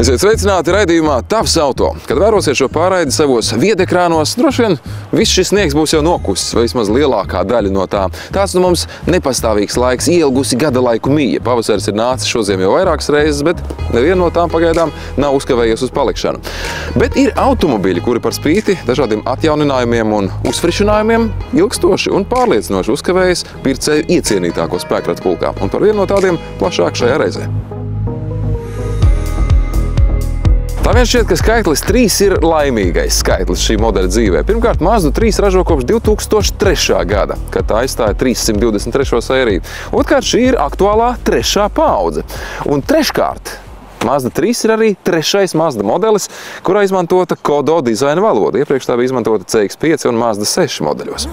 Esiet sveicināti raidījumā Tavs auto. Kad vērosiet šo pārraidi savos viedekrānos, droši vien viss šis sniegs būs jau nokusis, vai vismaz lielākā daļa no tā. Tāds nu mums nepastāvīgs laiks, ielgusi gada laiku mīja. Pavasaris ir nācis šodien jau vairākas reizes, bet neviena no tām pagaidām nav uzkavējies uz palikšanu. Bet ir automobiļi, kuri par spīti dažādiem atjauninājumiem un uzfrišinājumiem ilgstoši un pārliecinoši uzkavējas pircēju iecienītāko spēkratu pulkā. Un par vienu no tādiem plašāk šajā reizē. Tā vien šķiet, ka skaitlis 3 ir laimīgais skaitlis šī modeļa dzīvē. Pirmkārt, Mazda 3 ražo kopš 2003. gada, kad tā aizstāja 323. sēriju. Otrkārt, šī ir aktuālā 3. paudze. Un treškārt, Mazda 3 ir arī 3. Mazda modelis, kurā izmantota Kodo dizaina valoda. Iepriekš tā bija izmantota CX-5 un Mazda 6 modeļos.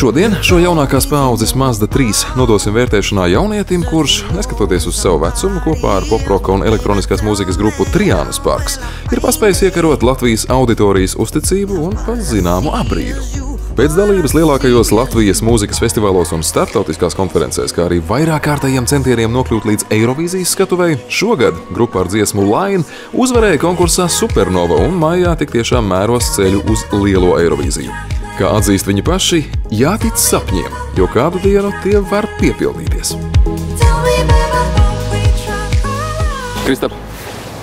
Šodien šo jaunākās paaudzes Mazda 3 nodosim vērtēšanā jaunietim, kurš, neskatoties uz savu vecumu, kopā ar poproka un elektroniskās mūzikas grupu Triānas Parks, ir paspējis iekarot Latvijas auditorijas uzticību un pat zināmu abrīdu. Pēc dalības lielākajos Latvijas mūzikas festivālos un starptautiskās konferencēs, kā arī vairāk kārtējiem centieniem nokļūt līdz Eirovīzijas skatuvei, šogad grupa ar dziesmu Line uzvarēja konkursā Supernova un maijā tik tiešām mēros ceļu uz lielo Eirovīziju. Kā atzīst viņi paši, jātic sapņiem, jo kādu dienu tie var piepildīties. Kristap,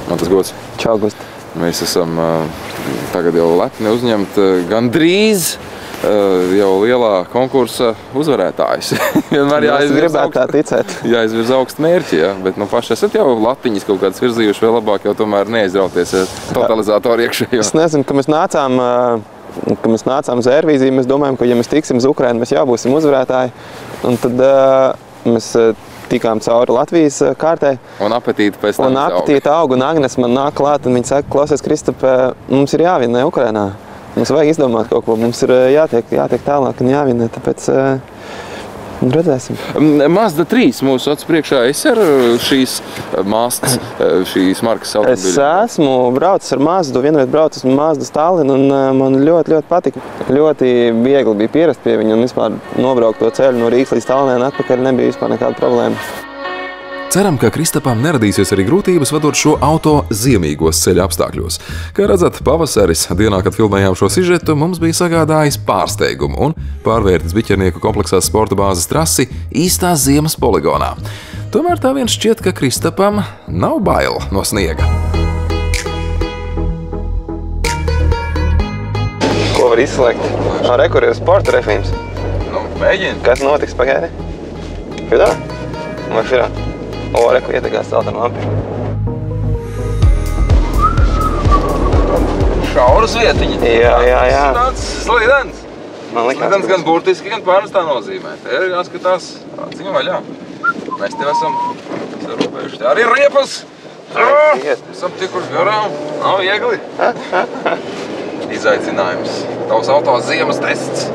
man tas gods. Čau, Gust. Mēs esam tagad jau lepni uzņemt gandrīz jau lielā konkursa uzvarētājs. Vienmēr jāizvirz augstu mērķi, ja? Bet nu paši esat jau latiņas kaut kādas virzījuši, vēl labāk jau tomēr neizrauties totalizatoru iekšējo. Es nezinu, ka mēs nācām uz Eirovīziju, mēs domājam, ka ja mēs tiksim uz Ukrainu, mēs jau būsim uzvarētāji. Un tad mēs tikām cauri Latvijas kārtē. Un apetīti pēc tam aug. Un Agnes man nāk klāt un viņa saka, klausies, Kristap, mums ir jāvinē Ukrainā. Mums vajag izdomāt kaut ko, mums ir jātiek tālāk un jāvinē, tāpēc redzēsim. Mazda 3 mūsu acu priekšā. Es ar šīs markas automobīļu. Es esmu braucis ar Mazdu, vienreiz braucis ar Mazda Stalinu un man ļoti patika. Ļoti viegli bija pierast pie viņa un vispār nobraukt to ceļu no Rīgas līdz Tallinai un atpakaļ nebija vispār nekāda problēma. Ceram, ka Kristapam neradīsies arī grūtības vadot šo auto ziemīgos ceļa apstākļos. Kā redzat, pavasaris, dienā, kad filmējām šo sižetu, mums bija sagādājis pārsteigumu un pārvērtis biķernieku kompleksās sporta bāzes trasi īstā ziemas poligonā. Tomēr tā vien šķiet, ka Kristapam nav bail no sniega. Ko var izslēgt? Rekur ir sporta refīms. Nu, mēģini. Kas notiks pagaidi? Šitā? Vai šitā? O, reku ietekās celtana lampi. Šauras vietiņa. Jā. Tāds slidens. Slidens gan burtiski, gan pārnestā nozīmē. Te ir jāskatās aciņu vaļā. Mēs tev esam sarūpējuši. Arī riepas. Esam tikuši garām. Nav viegli. Izaicinājums. Tavs auto ziemas tests.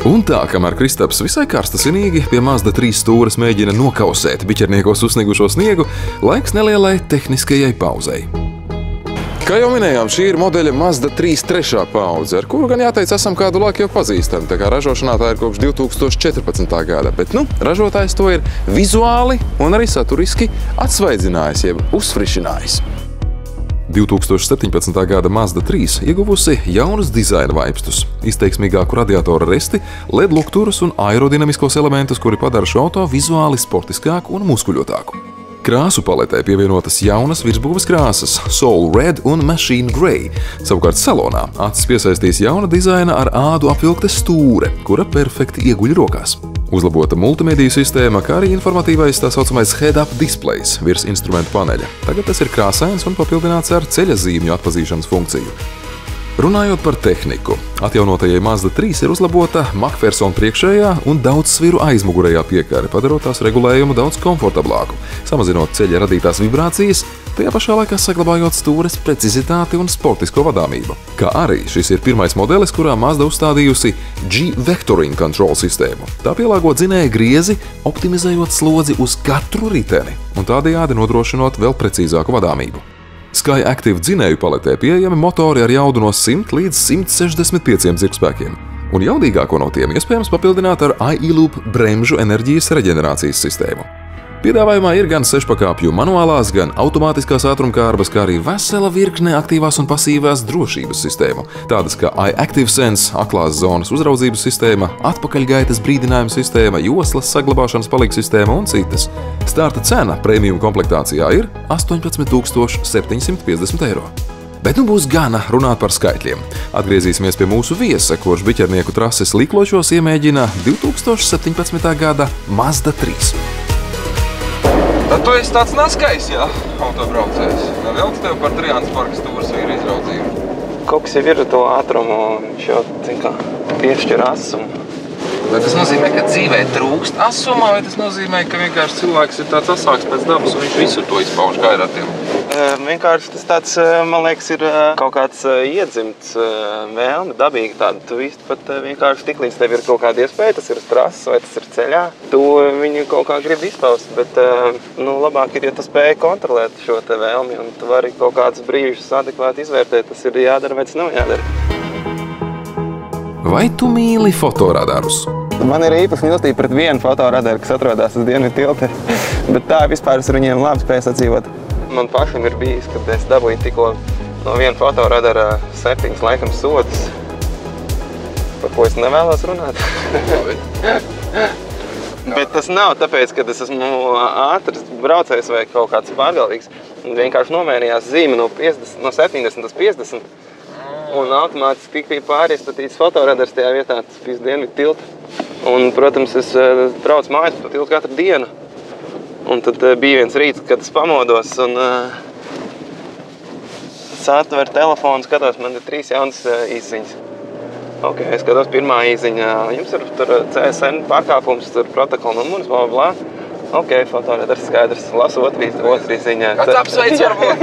Un tā, kamēr Kristaps visai karstasinīgi pie Mazda 3 stūres mēģina nokausēt biķerniekos uzsnigušo sniegu, laiks nelielai tehniskajai pauzei. Kā jau minējām, šī ir modeļa Mazda 3 3. paudze, ar kuru gan jāteic esam kādu laiku jau pazīstami, tā kā ražošanā tā ir kopš 2014. gada, bet ražotājs to ir vizuāli un arī saturiski atsvaidzinājis, jeb uzfrišinājis. 2017. gada Mazda 3 ieguvusi jaunus dizaina vaipstus, izteiksmīgāku radiatoru resti, LED lukturus un aerodinamiskos elementus, kuri padara šo auto vizuāli sportiskāku un muskuļotāku. Krāsu paletē pievienotas jaunas virsbūves krāsas Soul Red un Machine Grey. Savukārt salonā acis piesaistīs jauna dizaina ar ādu apvilkta stūre, kura perfekti ieguļ rokās. Uzlabota multimediju sistēma, kā arī informatīvais tā saucamais head-up displays virs instrumentu paneļa. Tagad tas ir krāsains un papildināts ar ceļa zīmju atpazīšanas funkciju. Runājot par tehniku, atjaunotajai Mazda 3 ir uzlabota MacPherson priekšējā un daudzsviru aizmugurējā piekare, padarot tās regulējumu daudz komfortablāku, samazinot ceļa radītās vibrācijas, tajā pašā laikā saglabājot stūres precizitāti un sportisko vadāmību. Kā arī šis ir pirmais modelis, kurā Mazda uzstādījusi G-Vectoring Control sistēmu. Tā pielāgo dzinēja griezi, optimizējot slodzi uz katru riteni un tādējādi nodrošinot vēl precīzāku vadāmību. Sky Active dzinēju paletē pieejami motori ar jaudu no 100 līdz 165 dzirkspēkiem, un jaudīgāko no tiem iespējams papildināt ar iLoop bremžu enerģijas reģenerācijas sistēmu. Piedāvājumā ir gan 6-pakāpju manuālās, gan automātiskās ātrumkārbas, kā arī vesela virkne aktīvās un pasīvās drošības sistēmu, tādas kā iActive Sense, aklās zonas uzraudzības sistēma, atpakaļgaitas brīdinājuma sistēma, joslas saglabāšanas palīgu sistēma un citas. Starta cena premium komplektācijā ir 18 750 eiro. Bet nu būs gana runāt par skaitļiem. Atgriezīsimies pie mūsu viesa, kurš biķernieku trases līklošos iemēģina 2017. gada Mazda 3. Tu esi tāds naskais, jā, autobraucējs. Velc tev par Triānas parkas tūras vīru izraudzību. Kaut kas jau ir to ātrumu, viņš jau, piešķir asumu. Vai tas nozīmē, ka dzīvē trūkst asumā, vai tas nozīmē, ka vienkārši cilvēks ir tāds asāks pēc dabas un viņš visur to izpauž kā ir ar tiem? Vienkārši tas tāds, man liekas, ir kaut kāds iedzimts vēlme, dabīgi tāda. Tu īsti pat vienkārši tik līdz tev ir kaut kāda iespēja, tas ir uz trases vai tas ir ceļā. Tu viņu kaut kā gribi izpaust, bet labāk ir, ja tu spēj kontrolēt šo te vēlmi un tu vari kaut kādus brīžus adekvāti izvērtēt, tas ir jādara vai tas nav jādara. Vai tu mīli fotoradarus? Man ir īpaši mīlestība pret vienu fotoradaru, kas atrodas uz Dienvidu tilta, bet tā vispār es ar viņiem labi spēju sadzīvot. Man pašam ir bijis, kad es dabūju tikko no viena fotoradara 7 laikam sodus, par ko es nevēlos runāt. Bet tas nav tāpēc, ka es esmu ātrs braucējs vai kaut kāds pārgalvīgs. Vienkārši nomērījās zīme no 70 uz 50. Un automātiski bija pāriestatīts fotoradars tajā vietā, tas bija Dienvidu tilta. Un, protams, es braucu mājas pa tiltu katru dienu. Un tad bija viens rīts, kad es pamodos un es atveru telefonu, skatos, man ir 3 jaunas īsziņas. Ok, es skatos pirmā īsziņa, jums ir tur CSN pārkāpums, tur protokola numurs, blablabla. Ok, fotoradars skaidrs, lasu otrī ziņā. Kāds apsveic varbūt?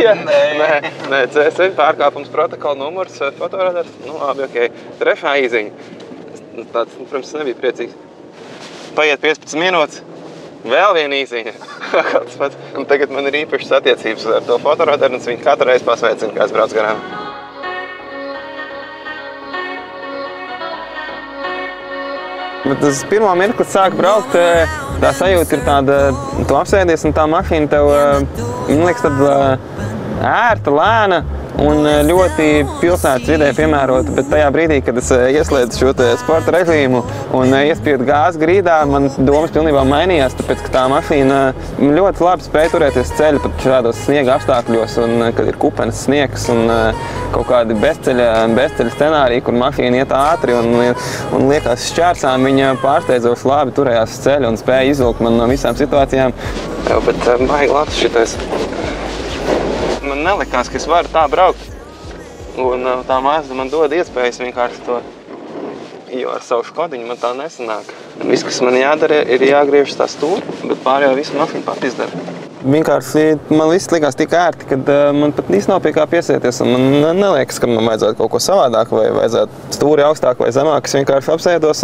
Nē, CSN pārkāpums, protokola numurs, fotoradars, labi, ok. Trešā īziņa. Tāds, protams, nebija priecīgs. Paiet 15 minūtes, vēl viena īziņa. Un tagad man ir īpašas attiecības ar to fotoradaru, un viņi katru reizi pasveicina, kā es braucu garām. Bet tas pirmā mirkli, kad sāk braukt, tā sajūta ir tāda, tu apsēdies un tā mašīna tev, man liekas, tad ērta, lēna un ļoti pilsētas vidē piemērota. Bet tajā brīdī, kad es ieslēdzu šo sporta režīmu un iespiedu gāzi grīdā, man domas pilnībā mainījās, tāpēc, ka tā mašīna ļoti labi spēja turēties ceļa pat šādos sniega apstākļos, un kad ir kupenes sniegs un kaut kādi bezceļa scenāriji, kur mašīna iet ātri un liekas šķērsām, viņa pārsteidzoši labi turējās ceļa un spēja izvilkt man no visām situācijām. Jā, bet baigi labs šitais. Man nelikās, ka es varu tā braukt, un tā Mazda man dod iespējas vienkārši to, jo ar savu Škodiņu man tā nesanāk. Viss, kas man jādara, ir jāgriežas tā stūri, bet pārējo visu mašīnu pat izdara. Vienkārši man viss likās tik ērti, kad man pat īsti nav pie kā piesieties, un man neliekas, ka man vajadzētu kaut ko savādāk, vai vajadzētu stūri augstāk vai zemāk. Es vienkārši apsēdos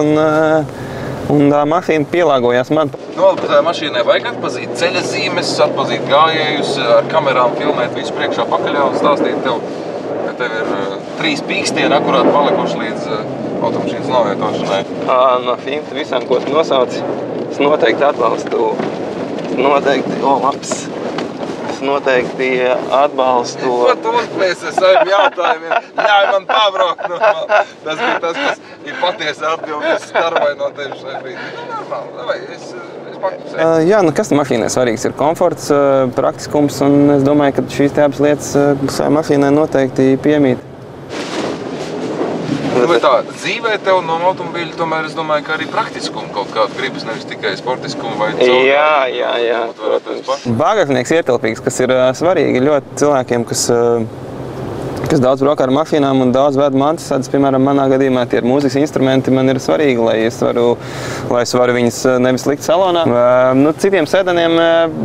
un tā mašīna pielāgojās man. Par tā mašīnai vajag atpazīt ceļa zīmes, atpazīt gājējus, ar kamerām filmēt visu priekšā pakaļā un stāstīt tev, ka tev ir 3 pīkstieni akurāt palikuši līdz automašīnas novietošanai. No šīm visām, ko tu nosauci, es noteikti atbalstu. Es noteikti atbalstu. Ko tu uzplēsi ar saviem jautājumiem? Ļauj man pabraukt no tas bija tas, kas ir patiesi atbildes starvai no tevi šai brīdī. Normāli, vai es paklusēju? Jā, kas mašīnai svarīgs ir komforts, praktiskums, un es domāju, ka šīs te abas lietas savai mašīnai noteikti piemīt. Vai tā dzīvē tev no automobīļa, tomēr es domāju, ka arī praktiskumu kaut kādu gribas, nevis tikai sportiskumu vai caur. Jā. Bagāžnieks ietilpīgs, kas ir svarīgi ļoti cilvēkiem, kas daudz braukā ar mašīnām un daudz ved mantas. Piemēram, manā gadījumā tie ir mūzikas instrumenti, man ir svarīgi, lai es varu viņus nevis likt salonā. Citiem sēdeniem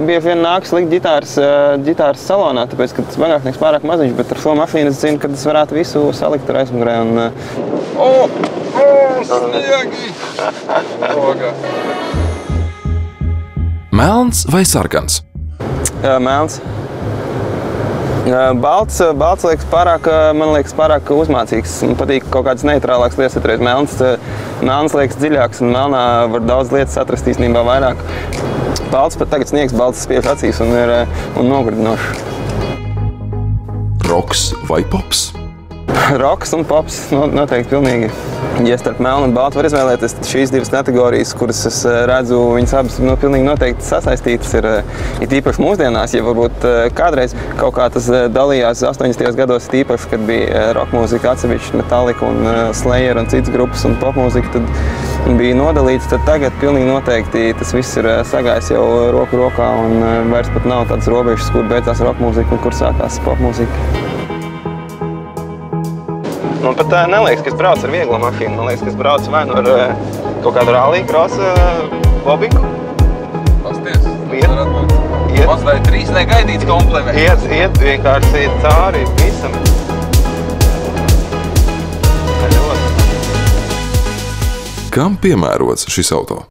bieži vien nākas likt ģitāras salonā, tāpēc, ka tas bagāžnieks pārāk maziņš, bet ar šo mašīnu es zinu, ka es varētu visu salikt ar aizmugurē. Sniegi! Melns vai sarkans? Melns. Balts liekas pārāk uzmācīgs. Man patīk kaut kādas neitrālākas lietas, atreiz melns liekas dziļāks un melnā var daudz lietas atrast īstenībā vairāk. Balts pat tagad sniegs, balts spiež acīs un ir nogurdinošs. Roks vai pops? Roks un pops noteikti pilnīgi. Ja starp melnu un baltu var izvēlēties, tad šīs divas kategorijas, kuras es redzu, viņas abas pilnīgi noteikti sasaistītas ir īpaši mūsdienās. Ja varbūt kādreiz kaut kā tas dalījās 80. gados īpaši, kad bija rock mūzika atsevišķi, Metallica un Slayer un citas grupas un popmūzika, tad bija nodalīts, tad tagad pilnīgi noteikti tas viss ir sagājis jau roku rokā un vairs pat nav tādas robežas, kur beidzās rock mūzika un kur sākās popmūzika. Man pat neliekas, ka es braucu ar vieglo mašīnu. Man liekas, ka es braucu vai nu ar kaut kādu rallija krosa bobiku. Pasties, varat būt. Mazliet trīs negaidīts komplements. Iet vienkārši cauri visam. Kam piemērots šis auto?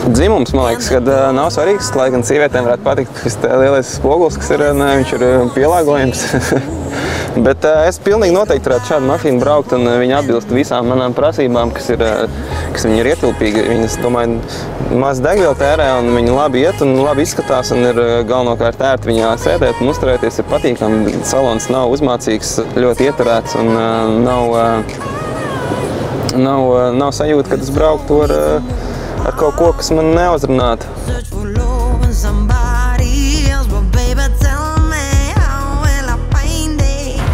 Dzimums, man liekas, kad nav svarīgs, lai gan sievietēm varētu patikt šis lielais spogulis, kas ir, viņš ir pielāgojams. Bet es pilnīgi noteikti varētu šādu mašīnu braukt, un viņa atbilst visām manām prasībām, kas viņa ir ietilpīga. Viņas, domāju, maz degvielu tērē, un viņa labi iet un labi izskatās, un ir galvenokārt ērti viņā sēdēt un uzturēties ir patīkami. Salons nav uzmācīgs, ļoti ieturēts, un nav sajūta, kad es brauktu ar kaut ko, kas man neuzrunātu.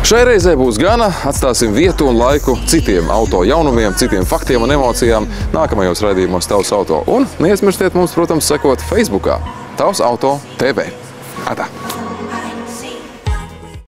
Šai reizē būs gana, atstāsim vietu un laiku citiem auto jaunumiem, citiem faktiem un emocijām nākamajos raidījumos Tavs auto. Un neaizmirstiet mums, protams, sekot Facebookā Tavs auto TV. Atā!